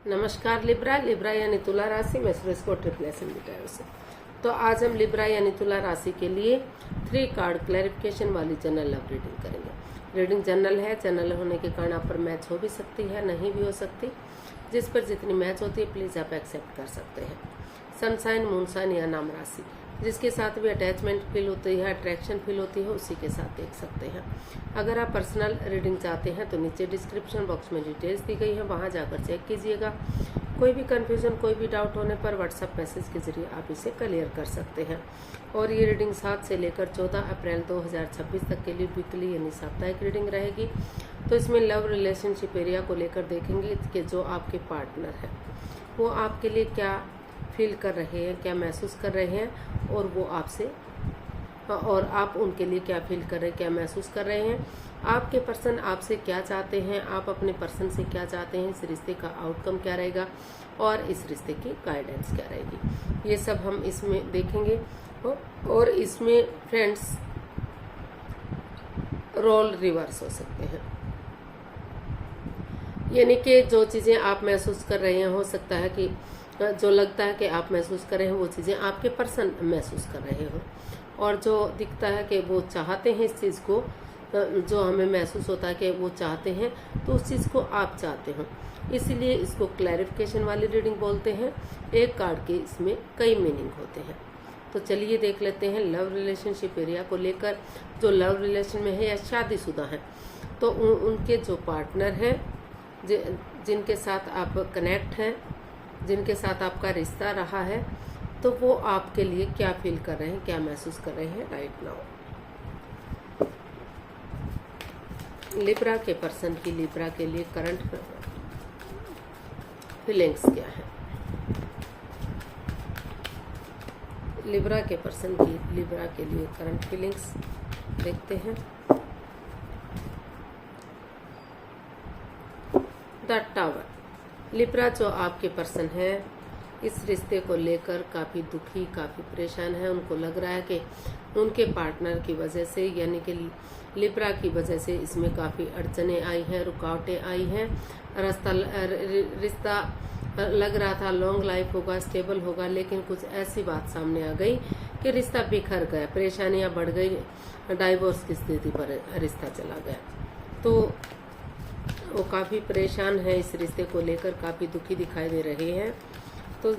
नमस्कार Libra. Libra यानी तुला राशि में सुरेश को ट्रिपल एस लिखा से। तो आज हम लिब्रा यानी तुला राशि के लिए 3 कार्ड क्लैरिफिकेशन वाली जनरल लव रीडिंग करेंगे। रीडिंग जनरल है। जनरल होने के कारण आप पर मैच हो भी सकती है, नहीं भी हो सकती। जिस पर जितनी मैच होती है प्लीज आप एक्सेप्ट कर सकते हैं। सनसाइन, मूनसाइन या नाम राशि जिसके साथ भी अटैचमेंट फील होती है, अट्रैक्शन फील होती है, उसी के साथ देख सकते हैं। अगर आप पर्सनल रीडिंग चाहते हैं तो नीचे डिस्क्रिप्शन बॉक्स में डिटेल्स दी गई है, वहां जाकर चेक कीजिएगा। कोई भी कंफ्यूजन, कोई भी डाउट होने पर व्हाट्सएप मैसेज के जरिए आप इसे क्लियर कर सकते हैं। और ये रीडिंग 7 से लेकर 14 अप्रैल 2026 तक के लिए वीकली यानी साप्ताहिक रीडिंग रहेगी। तो इसमें लव रिलेशनशिप एरिया को लेकर देखेंगे कि जो आपके पार्टनर है वो आपके लिए क्या फील कर रहे हैं, क्या महसूस कर रहे हैं, और वो आपसे और आप उनके लिए क्या फील कर रहे हैं, क्या महसूस कर रहे हैं। आपके पर्सन आपसे क्या चाहते हैं, आप अपने पर्सन से क्या चाहते हैं, इस रिश्ते का आउटकम क्या रहेगा और इस रिश्ते की गाइडेंस क्या रहेगी, ये सब हम इसमें देखेंगे। और इसमें फ्रेंड्स रोल रिवर्स हो सकते हैं, यानी कि जो चीज़ें आप महसूस कर रहे हैं हो सकता है कि जो लगता है कि आप महसूस कर रहे हैं वो चीज़ें आपके पर्सन महसूस कर रहे हो, और जो दिखता है कि वो चाहते हैं इस चीज़ को, जो हमें महसूस होता है कि वो चाहते हैं तो उस चीज़ को आप चाहते हो। इसीलिए इसको क्लैरिफिकेशन वाली रीडिंग बोलते हैं। एक कार्ड के इसमें कई मीनिंग होते हैं। तो चलिए देख लेते हैं लव रिलेशनशिप एरिया को लेकर। जो लव रिलेशन में है या शादीशुदा हैं तो उनके जो पार्टनर हैं, जिनके साथ आप कनेक्ट हैं, जिनके साथ आपका रिश्ता रहा है, तो वो आपके लिए क्या फील कर रहे हैं, क्या महसूस कर रहे हैं राइट नाउ। लिब्रा के पर्सन की लिब्रा के लिए करंट फीलिंग्स क्या है। लिब्रा के पर्सन की लिब्रा के लिए करंट फीलिंग्स देखते हैं। The tower. लिब्रा जो आपके पर्सन है इस रिश्ते को लेकर काफ़ी दुखी, काफ़ी परेशान है। उनको लग रहा है कि उनके पार्टनर की वजह से, यानी कि लिब्रा की वजह से इसमें काफ़ी अड़चनें आई हैं, रुकावटें आई हैं। रिश्ता लग रहा था लॉन्ग लाइफ होगा, स्टेबल होगा, लेकिन कुछ ऐसी बात सामने आ गई कि रिश्ता बिखर गया, परेशानियां बढ़ गई, डाइवोर्स की स्थिति पर रिश्ता चला गया। तो वो काफ़ी परेशान है इस रिश्ते को लेकर, काफ़ी दुखी दिखाई दे रहे हैं। तो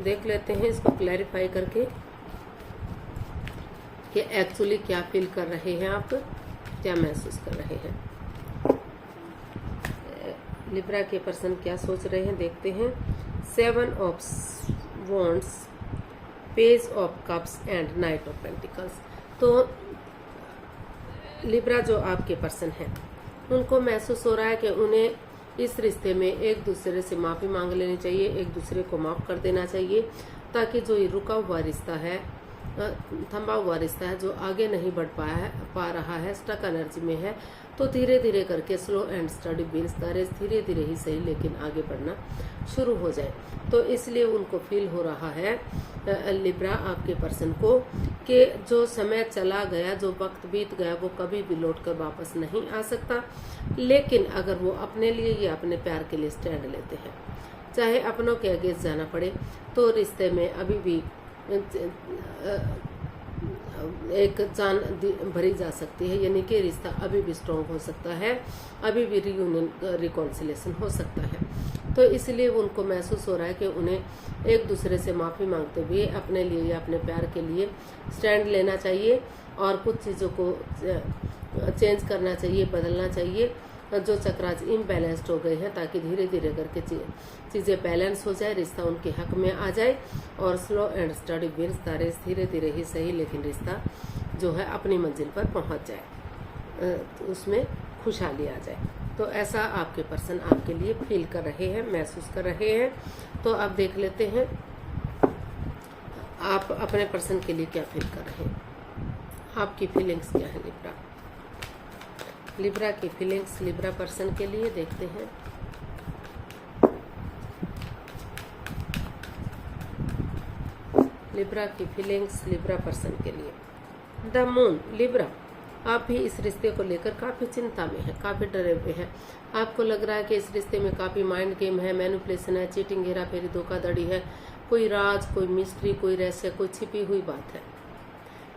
देख लेते हैं इसको क्लैरिफाई करके कि एक्चुअली क्या फील कर रहे हैं आप, क्या महसूस कर रहे हैं। लिब्रा के पर्सन क्या सोच रहे हैं देखते हैं। 7 of wands, page of cups and night of pentacles. तो लिब्रा जो आपके पर्सन है उनको महसूस हो रहा है कि उन्हें इस रिश्ते में एक दूसरे से माफ़ी मांग लेनी चाहिए, एक दूसरे को माफ़ कर देना चाहिए, ताकि जो ये रुका हुआ रिश्ता है, थमा हुआ रिश्ता है, जो आगे नहीं बढ़ पा रहा है, स्टक एनर्जी में है, तो धीरे धीरे करके slow and steady wins the race, धीरे धीरे ही सही लेकिन आगे बढ़ना शुरू हो जाए। तो इसलिए उनको फील हो रहा है लिब्रा आपके पर्सन को कि जो समय चला गया, जो वक्त बीत गया, वो कभी भी लौट कर वापस नहीं आ सकता। लेकिन अगर वो अपने लिए या अपने प्यार के लिए स्टैंड लेते हैं, चाहे अपनों के अगेंस्ट जाना पड़े, तो रिश्ते में अभी भी एक जान भरी जा सकती है, यानी कि रिश्ता अभी भी स्ट्रॉन्ग हो सकता है, अभी भी रियूनियन, रिकॉन्सिलेशन हो सकता है। तो इसलिए उनको महसूस हो रहा है कि उन्हें एक दूसरे से माफ़ी मांगते हुए अपने लिए या अपने प्यार के लिए स्टैंड लेना चाहिए और कुछ चीज़ों को चेंज करना चाहिए, बदलना चाहिए, जो चक्रास इम्बैलेंस्ड हो गए हैं, ताकि धीरे धीरे करके चीज़ें बैलेंस हो जाए, रिश्ता उनके हक में आ जाए और slow and steady wins the race, धीरे धीरे ही सही लेकिन रिश्ता जो है अपनी मंजिल पर पहुंच जाए, उसमें खुशहाली आ जाए। तो ऐसा आपके पर्सन आपके लिए फील कर रहे हैं, महसूस कर रहे हैं। तो अब देख लेते हैं आप अपने पर्सन के लिए क्या फील कर रहे हैं, आपकी फीलिंग्स क्या है। लिब्रा की फीलिंग्स लिब्रा पर्सन के लिए देखते हैं। लिब्रा की फीलिंग्स लिब्रा पर्सन के लिए। The moon. लिब्रा आप भी इस रिश्ते को लेकर काफ़ी चिंता में हैं, काफ़ी डरे हुए हैं। आपको लग रहा है कि इस रिश्ते में काफ़ी माइंड गेम है, मैनिपुलेशन है, चीटिंग, हेरा फेरी, धोखाधड़ी है, कोई राज, कोई मिस्ट्री, कोई रहस्य, कोई छिपी हुई बात है,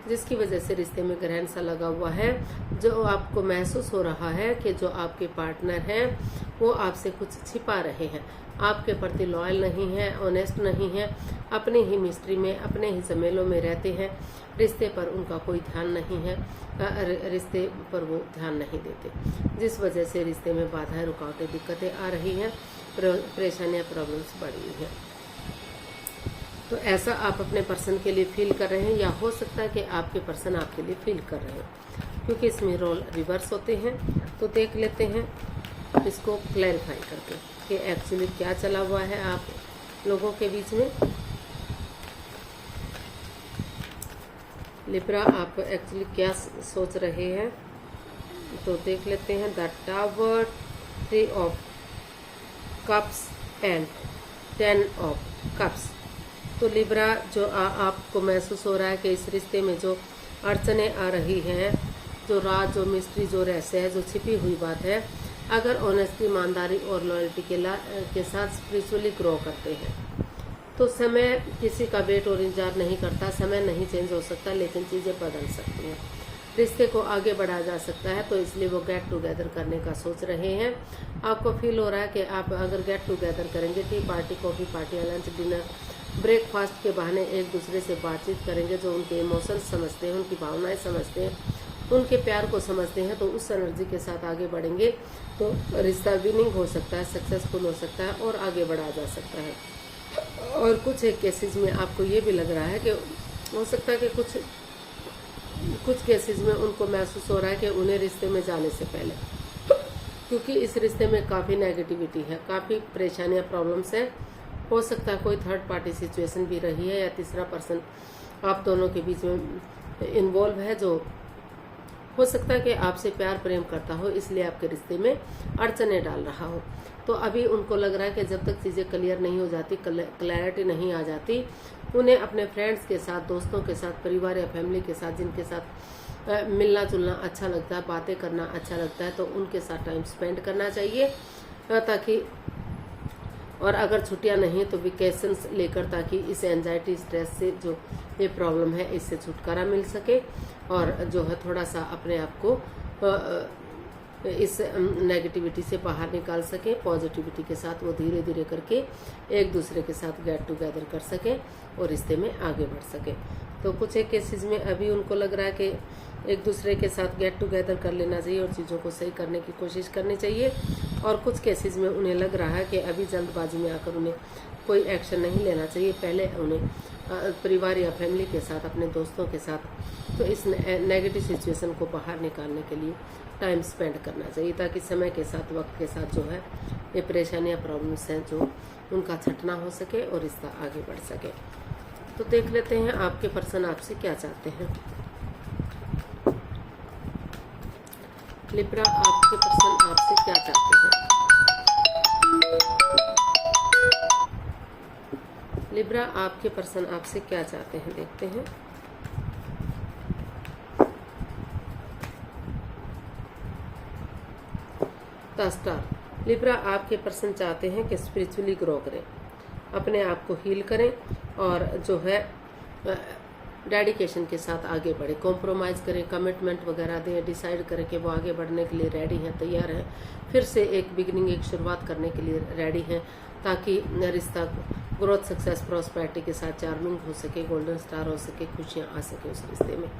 जिसकी वजह से रिश्ते में ग्रहण सा लगा हुआ है। जो आपको महसूस हो रहा है कि जो आपके पार्टनर हैं वो आपसे कुछ छिपा रहे हैं, आपके प्रति लॉयल नहीं है, ऑनेस्ट नहीं है, अपनी ही मिस्ट्री में, अपने ही झमेलों में रहते हैं। रिश्ते पर उनका कोई ध्यान नहीं है, रिश्ते पर वो ध्यान नहीं देते, जिस वजह से रिश्ते में बाधाएं, रुकावटें, दिक्कतें आ रही हैं, परेशानियां, प्रॉब्लम्स बढ़ी हैं। तो ऐसा आप अपने पर्सन के लिए फील कर रहे हैं, या हो सकता है कि आपके पर्सन आपके लिए फील कर रहे हैं, क्योंकि इसमें रोल रिवर्स होते हैं। तो देख लेते हैं इसको क्लैरिफाई करके कि एक्चुअली क्या चला हुआ है आप लोगों के बीच में। लिब्रा आप एक्चुअली क्या सोच रहे हैं, तो देख लेते हैं। The tower, 3 of cups and 10 of cups. तो लिब्रा जो आपको महसूस हो रहा है कि इस रिश्ते में जो अड़चने आ रही हैं, जो राज, जो मिस्ट्री, जो रहस्य है, जो छिपी हुई बात है, अगर ऑनेस्टी, ईमानदारी और लॉयल्टी के साथ स्पिरिचुअली ग्रो करते हैं तो समय किसी का वेट और इंतजार नहीं करता। समय नहीं चेंज हो सकता, लेकिन चीज़ें बदल सकती हैं, रिश्ते को आगे बढ़ाया जा सकता है। तो इसलिए वो गेट टुगेदर करने का सोच रहे हैं। आपको फील हो रहा है कि आप अगर गेट टुगेदर करेंगे, T party, coffee party, lunch, dinner, breakfast के बहाने एक दूसरे से बातचीत करेंगे, जो उनके इमोशंस समझते हैं, उनकी भावनाएं समझते हैं, उनके प्यार को समझते हैं, तो उस एनर्जी के साथ आगे बढ़ेंगे तो रिश्ता विनिंग हो सकता है, सक्सेसफुल हो सकता है और आगे बढ़ाया जा सकता है। और कुछ एक केसेस में आपको ये भी लग रहा है कि हो सकता है कि कुछ केसेस में उनको महसूस हो रहा है कि उन्हें रिश्ते में जाने से पहले, क्योंकि इस रिश्ते में काफ़ी नेगेटिविटी है, काफ़ी परेशानियां, प्रॉब्लम्स हैं। हो सकता है कोई थर्ड पार्टी सिचुएशन भी रही है, या तीसरा पर्सन आप दोनों के बीच में इन्वॉल्व है, जो हो सकता है कि आपसे प्यार प्रेम करता हो, इसलिए आपके रिश्ते में अड़चने डाल रहा हो। तो अभी उनको लग रहा है कि जब तक चीज़ें क्लियर नहीं हो जाती, क्लैरिटी नहीं आ जाती, उन्हें अपने फ्रेंड्स के साथ, दोस्तों के साथ, परिवार या फैमिली के साथ, जिनके साथ मिलना जुलना अच्छा लगता है, बातें करना अच्छा लगता है, तो उनके साथ टाइम स्पेंड करना चाहिए, ताकि, और अगर छुट्टियां नहीं तो वेकेशंस लेकर, ताकि इस एंजाइटी, स्ट्रेस से जो ये प्रॉब्लम है इससे छुटकारा मिल सके, और जो है थोड़ा सा अपने आप को इस नेगेटिविटी से बाहर निकाल सके। पॉजिटिविटी के साथ वो धीरे धीरे करके एक दूसरे के साथ गेट टुगेदर कर सके और रिश्ते में आगे बढ़ सके। तो कुछ एक केसेस में अभी उनको लग रहा है कि एक दूसरे के साथ गेट टुगेदर कर लेना चाहिए और चीज़ों को सही करने की कोशिश करनी चाहिए। और कुछ केसेस में उन्हें लग रहा है कि अभी जल्दबाजी में आकर उन्हें कोई एक्शन नहीं लेना चाहिए, पहले उन्हें परिवार या फैमिली के साथ, अपने दोस्तों के साथ, तो इस नेगेटिव सिचुएशन को बाहर निकालने के लिए टाइम स्पेंड करना चाहिए, ताकि समय के साथ, वक्त के साथ जो है ये परेशानियाँ, प्रॉब्लम्स हैं जो उनका छटना हो सके और रिश्ता आगे बढ़ सके। तो देख लेते हैं आपके पर्सन आपसे क्या चाहते हैं। लिब्रा आपके पर्सन आपसे क्या चाहते हैं। लिब्रा आपके पर्सन आपसे क्या चाहते हैं, देखते हैं। The star. लिब्रा आपके पर्सन चाहते हैं कि स्पिरिचुअली ग्रो करें, अपने आप को हील करें और जो है डेडिकेशन के साथ आगे बढ़े, कॉम्प्रोमाइज़ करें, कमिटमेंट वगैरह दें, डिसाइड करें कि वो आगे बढ़ने के लिए रेडी हैं, तैयार हैं, फिर से एक बिगिनिंग, एक शुरुआत करने के लिए रेडी हैं, ताकि रिश्ता ग्रोथ, सक्सेस, प्रॉस्पेरिटी के साथ चार्मिंग हो सके, गोल्डन स्टार हो सके, खुशियाँ आ सके उस रिश्ते में।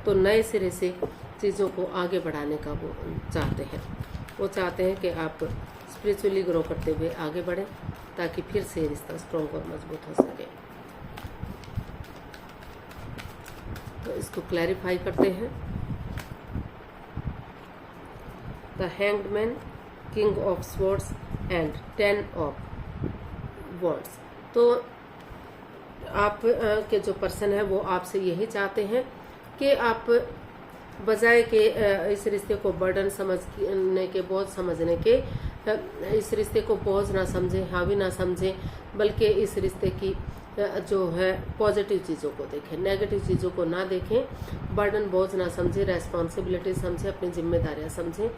तो नए सिरे से चीज़ों को आगे बढ़ाने का वो चाहते हैं। वो चाहते हैं कि आप स्पिरिचुअली ग्रो करते हुए आगे बढ़ें, ताकि फिर से रिश्ता स्ट्रॉन्ग और मजबूत हो सके। तो इसको क्लैरिफाई करते हैं। The hanged man, king of swords and 10 of wands. तो आप के जो पर्सन है वो आपसे यही चाहते हैं कि आप बजाय के इस रिश्ते को बर्डन समझने के, बोझ समझने के, इस रिश्ते को बोझ ना समझें, हावी ना समझें, बल्कि इस रिश्ते की जो है पॉजिटिव चीज़ों को देखें, नेगेटिव चीज़ों को ना देखें। बर्डन बोझ ना समझें, रेस्पॉन्सिबिलिटी समझें, अपनी जिम्मेदारियां समझें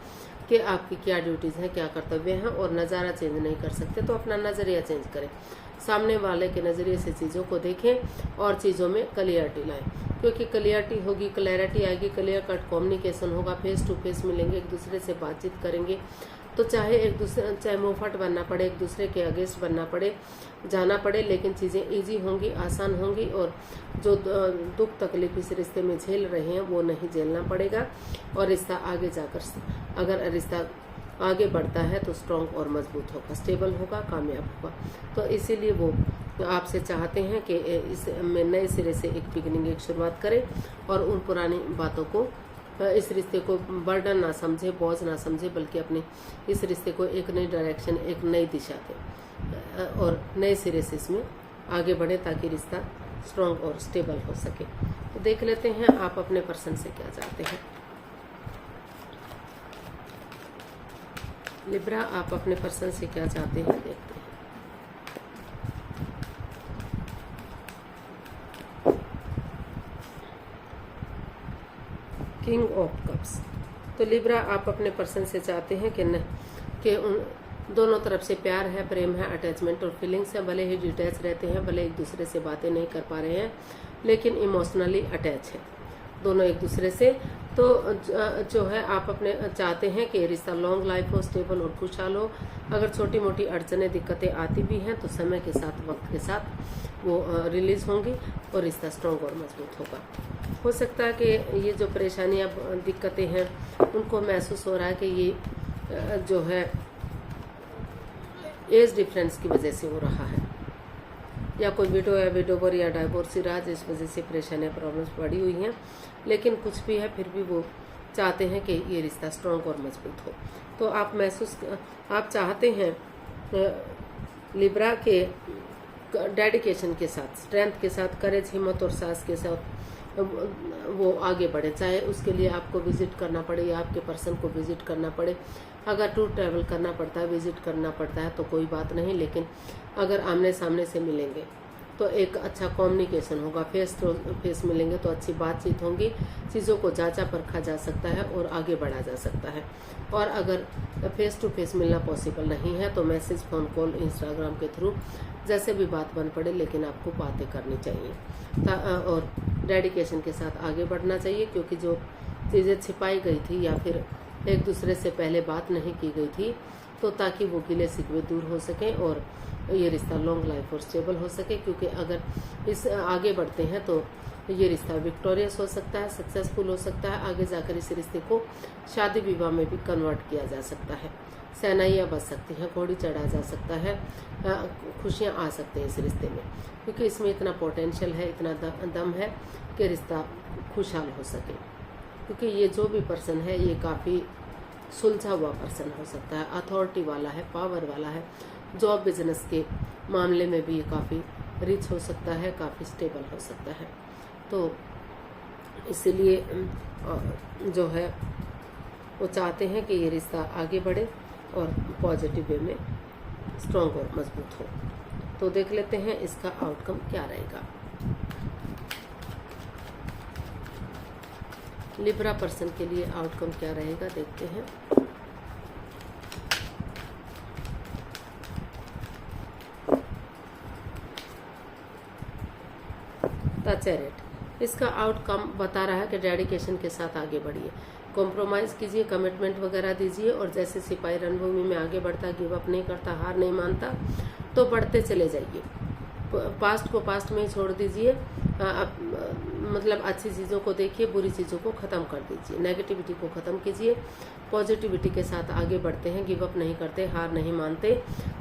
कि आपकी क्या ड्यूटीज़ हैं, क्या कर्तव्य हैं। और नज़ारा चेंज नहीं कर सकते तो अपना नज़रिया चेंज करें, सामने वाले के नज़रिए से चीज़ों को देखें और चीज़ों में क्लियरिटी लाएं। क्योंकि क्लियरिटी होगी, क्लैरिटी आएगी, क्लियर कट कम्युनिकेशन होगा, फेस टू फेस मिलेंगे, एक दूसरे से बातचीत करेंगे। तो चाहे मुंहफट बनना पड़े, एक दूसरे के अगेंस्ट बनना पड़े, जाना पड़े, लेकिन चीज़ें इजी होंगी, आसान होंगी। और जो दुख तकलीफ इस रिश्ते में झेल रहे हैं वो नहीं झेलना पड़ेगा। और रिश्ता आगे जाकर, अगर रिश्ता आगे बढ़ता है तो स्ट्रॉन्ग और मजबूत होगा, स्टेबल होगा, कामयाब होगा। तो इसीलिए वो आपसे चाहते हैं कि इस में नए सिरे से एक बिगिनिंग, एक शुरुआत करें और उन पुरानी बातों को, इस रिश्ते को बर्डन ना समझे, बोझ ना समझे, बल्कि अपने इस रिश्ते को एक नई डायरेक्शन, एक नई दिशा दें और नए सिरे से इसमें आगे बढ़े ताकि रिश्ता स्ट्रॉन्ग और स्टेबल हो सके। तो देख लेते हैं आप अपने पर्सन से क्या चाहते हैं। लिब्रा, आप अपने पर्सन से क्या चाहते हैं, देखते हैं। King of cups. तो लिब्रा, आप अपने पर्सन से चाहते हैं कि उन दोनों तरफ से प्यार है, प्रेम है, अटैचमेंट और फीलिंग्स है। भले ही डिटैच रहते हैं, भले एक दूसरे से बातें नहीं कर पा रहे हैं, लेकिन इमोशनली अटैच है दोनों एक दूसरे से। तो जो है आप अपने चाहते हैं कि रिश्ता लॉन्ग लाइफ हो, स्टेबल और खुशहाल हो। अगर छोटी मोटी अड़चनें, दिक्कतें आती भी हैं तो समय के साथ, वक्त के साथ वो रिलीज होंगी और रिश्ता स्ट्रॉन्ग और मजबूत होगा। हो सकता है कि ये जो परेशानियां, दिक्कतें हैं, उनको महसूस हो रहा है कि ये जो है एज डिफरेंस की वजह से हो रहा है, या कोई विडो या विडोवर या डाइवोर्सी रहा जिस वजह से परेशानियां, प्रॉब्लम्स बढ़ी हुई हैं। लेकिन कुछ भी है, फिर भी वो चाहते हैं कि ये रिश्ता स्ट्रॉन्ग और मजबूत हो। तो आप चाहते हैं लिब्रा के डेडिकेशन के साथ, स्ट्रेंथ के साथ, करेज, हिम्मत और साहस के साथ वो आगे बढ़े। चाहे उसके लिए आपको विजिट करना पड़े या आपके पर्सन को विजिट करना पड़े। अगर टूर ट्रैवल करना पड़ता है, विजिट करना पड़ता है तो कोई बात नहीं, लेकिन अगर आमने सामने से मिलेंगे तो एक अच्छा कम्युनिकेशन होगा, फेस टू फेस मिलेंगे तो अच्छी बातचीत होंगी, चीज़ों को जांचा परखा जा सकता है और आगे बढ़ा जा सकता है। और अगर फेस टू फेस मिलना पॉसिबल नहीं है तो मैसेज, फ़ोन कॉल, इंस्टाग्राम के थ्रू जैसे भी बात बन पड़े, लेकिन आपको बातें करनी चाहिए और डेडिकेशन के साथ आगे बढ़ना चाहिए। क्योंकि जो चीज़ें छिपाई गई थी या फिर एक दूसरे से पहले बात नहीं की गई थी, तो ताकि वो गिले शिकवे दूर हो सकें और ये रिश्ता लॉन्ग लाइफ और स्टेबल हो सके। क्योंकि अगर इस आगे बढ़ते हैं तो ये रिश्ता विक्टोरियस हो सकता है, सक्सेसफुल हो सकता है। आगे जाकर इस रिश्ते को शादी विवाह में भी कन्वर्ट किया जा सकता है, सेनाइयाँ बच सकती हैं, घोड़ी चढ़ा जा सकता है, खुशियाँ आ सकते हैं इस रिश्ते में। क्योंकि इसमें इतना पोटेंशियल है, इतना दम है कि रिश्ता खुशहाल हो सके। क्योंकि ये जो भी पर्सन है ये काफ़ी सुलझा हुआ पर्सन हो सकता है, अथॉरिटी वाला है, पावर वाला है। जॉब बिजनेस के मामले में भी ये काफ़ी रिच हो सकता है, काफ़ी स्टेबल हो सकता है। तो इसीलिए जो है वो चाहते हैं कि ये रिश्ता आगे बढ़े और पॉजिटिव वे में स्ट्रॉन्ग और मजबूत हो। तो देख लेते हैं इसका आउटकम क्या रहेगा। लिब्रा पर्सन के लिए आउटकम क्या रहेगा, देखते हैं। द चैरियट, इसका आउटकम बता रहा है कि डेडिकेशन के साथ आगे बढ़िए, कॉम्प्रोमाइज़ कीजिए, कमिटमेंट वगैरह दीजिए। और जैसे सिपाही रणभूमि में आगे बढ़ता, गिव अप नहीं करता, हार नहीं मानता, तो बढ़ते चले जाइए। पास्ट को पास्ट में ही छोड़ दीजिए, मतलब अच्छी चीज़ों को देखिए, बुरी चीज़ों को ख़त्म कर दीजिए, नेगेटिविटी को ख़त्म कीजिए, पॉजिटिविटी के साथ आगे बढ़ते हैं, गिव अप नहीं करते, हार नहीं मानते।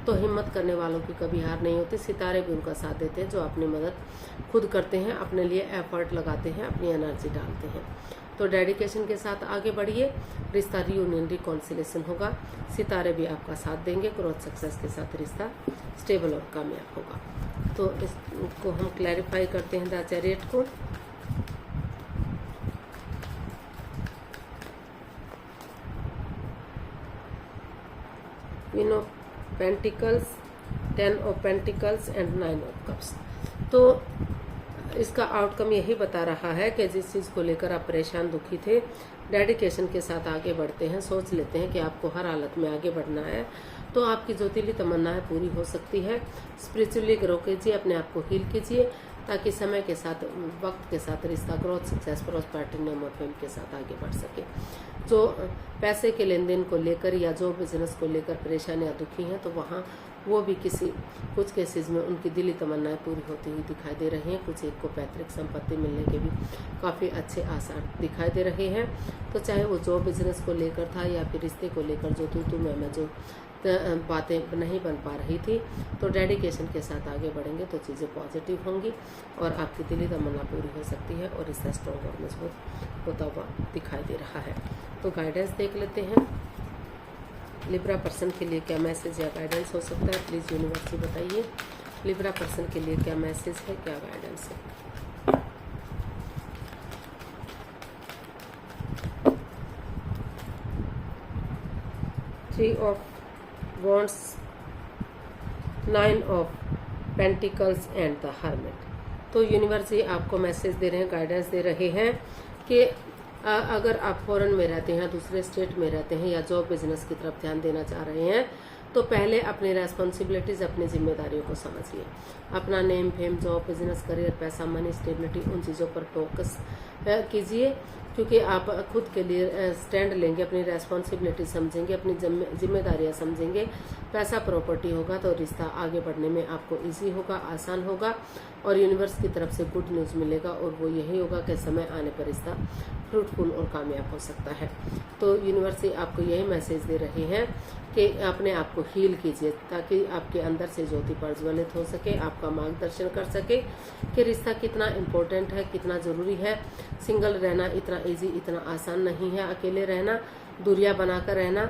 तो हिम्मत करने वालों की कभी हार नहीं होती, सितारे भी उनका साथ देते हैं जो अपनी मदद खुद करते हैं, अपने लिए एफर्ट लगाते हैं, अपनी एनर्जी डालते हैं। तो डेडिकेशन के साथ आगे बढ़िए, रिश्ता रियूनियन, रिकॉन्सिलेशन होगा, सितारे भी आपका साथ देंगे, ग्रोथ सक्सेस के साथ रिश्ता स्टेबल और कामयाब होगा। तो इसको हम क्लैरिफाई करते हैं द चैरियट को। Queen of pentacles, 10 of pentacles and 9 of cups. तो इसका आउटकम यही बता रहा है कि जिस चीज़ को लेकर आप परेशान दुखी थे, डेडिकेशन के साथ आगे बढ़ते हैं, सोच लेते हैं कि आपको हर हालत में आगे बढ़ना है, तो आपकी जो दिली तमन्नाएं पूरी हो सकती है। स्पिरिचुअली ग्रो कीजिए, अपने आप को हील कीजिए, ताकि समय के साथ, वक्त के साथ रिश्ता ग्रोथ, सक्सेस, प्रॉस्पेरिटी, नेम और फेम के साथ आगे बढ़ सके। जो पैसे के लेन देन को लेकर या जो बिजनेस को लेकर परेशानियां दुखी हैं, तो वहाँ वो भी कुछ केसेस में उनकी दिली तमन्नाएं पूरी होती हुई दिखाई दे रही हैं। कुछ एक को पैतृक संपत्ति मिलने के भी काफ़ी अच्छे आसार दिखाई दे रहे हैं। तो चाहे वो जो बिजनेस को लेकर था या फिर रिश्ते को लेकर जो तू मैं जो बातें नहीं बन पा रही थी, तो डेडिकेशन के साथ आगे बढ़ेंगे तो चीज़ें पॉजिटिव होंगी और आपकी दिली तमन्ना पूरी हो सकती है और रिश्ता स्ट्रॉन्ग और मजबूत होता हुआ दिखाई दे रहा है। तो गाइडेंस देख लेते हैं, लिब्रा पर्सन के लिए क्या मैसेज या गाइडेंस हो सकता है, प्लीज़ यूनिवर्स बताइए। लिब्रा पर्सन के लिए क्या मैसेज है, क्या गाइडेंस है। Three of wands, 9 of pentacles and the hermit. तो यूनिवर्स ये आपको मैसेज दे रहे हैं, गाइडेंस दे रहे हैं कि अगर आप फॉरेन में रहते हैं, दूसरे स्टेट में रहते हैं या जॉब बिजनेस की तरफ ध्यान देना चाह रहे हैं, तो पहले अपनी रेस्पॉन्सिबिलिटीज़, अपनी जिम्मेदारियों को समझिए। अपना name, fame, job, business, career, पैसा, मनी, स्टेबिलिटी, उन चीज़ों पर फोकस कीजिए, क्योंकि आप खुद के लिए स्टैंड लेंगे, अपनी रेस्पॉन्सिबिलिटी समझेंगे, अपनी जिम्मेदारियां समझेंगे। पैसा, प्रॉपर्टी होगा तो रिश्ता आगे बढ़ने में आपको इजी होगा, आसान होगा और यूनिवर्स की तरफ से गुड न्यूज़ मिलेगा और वो यही होगा कि समय आने पर रिश्ता फ्रूटफुल और कामयाब हो सकता है। तो यूनिवर्स से आपको यही मैसेज दे रहे हैं कि अपने आप को हील कीजिए, ताकि आपके अंदर से ज्योति प्रज्वलित हो सके, आपका मार्गदर्शन कर सके कि रिश्ता कितना इम्पोर्टेंट है, कितना ज़रूरी है। सिंगल रहना इतना इजी, इतना आसान नहीं है। अकेले रहना, दूरियां बनाकर रहना,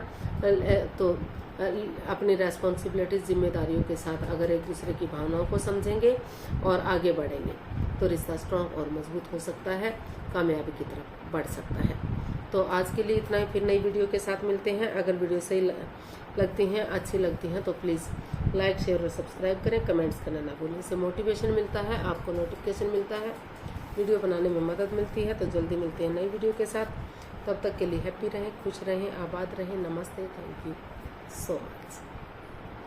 तो अपनी रेस्पॉन्सिबिलिटीज, जिम्मेदारियों के साथ अगर एक दूसरे की भावनाओं को समझेंगे और आगे बढ़ेंगे तो रिश्ता स्ट्रॉन्ग और मजबूत हो सकता है, कामयाबी की तरफ बढ़ सकता है। तो आज के लिए इतना ही, फिर नई वीडियो के साथ मिलते हैं। अगर वीडियो सही लगती हैं, अच्छी लगती हैं तो प्लीज़ लाइक, शेयर और सब्सक्राइब करें, कमेंट्स करना ना भूलें। इससे मोटिवेशन मिलता है, आपको नोटिफिकेशन मिलता है, वीडियो बनाने में मदद मिलती है। तो जल्दी मिलते हैं नई वीडियो के साथ। तब तक के लिए हैप्पी रहें, खुश रहें, आबाद रहें। नमस्ते, थैंक यू so much.